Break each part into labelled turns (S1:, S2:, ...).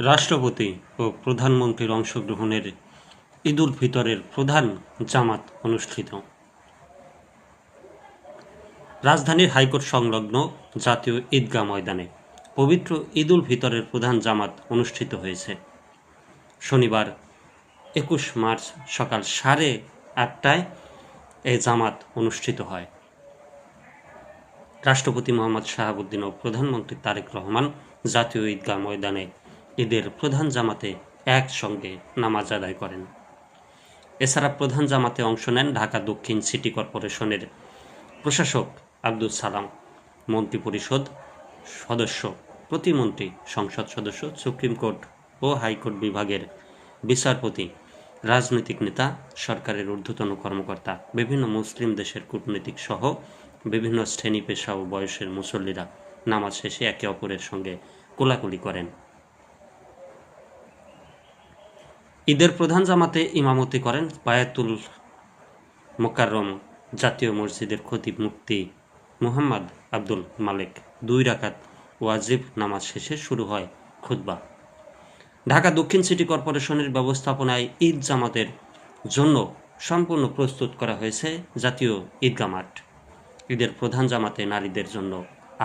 S1: রাষ্ট্রপতি ও প্রধানমন্ত্রীর অংশগ্রহণের ঈদুল ফিতরের প্রধান জামাত অনুষ্ঠিত। রাজধানীর হাইকোর্ট সংলগ্ন জাতীয় ঈদগাহ ময়দানে পবিত্র ঈদুল ফিতরের প্রধান জামাত অনুষ্ঠিত হয়েছে। শনিবার 21 মার্চ সকাল 8:30টায় এই জামাত অনুষ্ঠিত হয়। রাষ্ট্রপতি মোহাম্মদ শাহাবুদ্দিন ও প্রধানমন্ত্রী তারেক রহমান জাতীয় ঈদগাহ ময়দানে ঈদের প্রধান জামাতে একসঙ্গে নামাজ আদায় করেন। এছাড়া প্রধান জামাতে অংশ নেন ঢাকা দক্ষিণ সিটি কর্পোরেশনের প্রশাসক আব্দুল সালাম, মন্ত্রিপরিষদ সদস্য, প্রতিমন্ত্রী, সংসদ সদস্য, সুপ্রিম কোর্ট ও হাইকোর্ট বিভাগের বিচারপতি, রাজনৈতিক নেতা, সরকারের ঊর্ধ্বতন কর্মকর্তা, বিভিন্ন মুসলিম দেশের কূটনীতিক সহ বিভিন্ন শ্রেণী পেশা ও বয়সের মুসল্লিরা নামাজ শেষে একে অপরের সঙ্গে কোলাকুলি করেন। ঈদের প্রধান জামাতে ইমামতি করেন বায়াতুল মোকাররম জাতীয় মসজিদের খতিব মুফতি মুহাম্মদ আব্দুল মালেক। 2 রাকাত ওয়াজিব নামাজ শেষে শুরু হয় খুতবা। ঢাকা দক্ষিণ সিটি কর্পোরেশনের ব্যবস্থাপনায় ঈদ জামাতের জন্য সম্পূর্ণ প্রস্তুত করা হয়েছে জাতীয় ঈদগাহ মাঠ। ঈদের প্রধান জামাতে নারীদের জন্য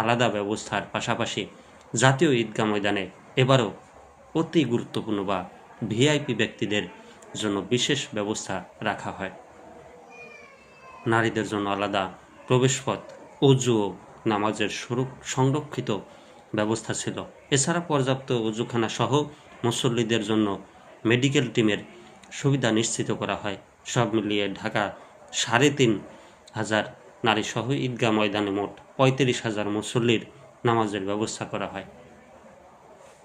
S1: আলাদা ব্যবস্থার পাশাপাশি জাতীয় ঈদগাহ ময়দানে এবারও অতি গুরুত্বপূর্ণ বা ভিআইপি ব্যক্তিদের জন্য বিশেষ ব্যবস্থা রাখা হয়। নারীদের জন্য আলাদা প্রবেশপথ, অজু ও নামাজের সংরক্ষিত ব্যবস্থা ছিল। এছাড়া পর্যাপ্ত অজুখানা সহ মুসল্লিদের জন্য মেডিকেল টিমের সুবিধা নিশ্চিত করা হয়। সব মিলিয়ে ঢাকা 3,500 নারী সহ ঈদগাহ ময়দানে মোট 35,000 মুসল্লির নামাজের ব্যবস্থা করা হয়।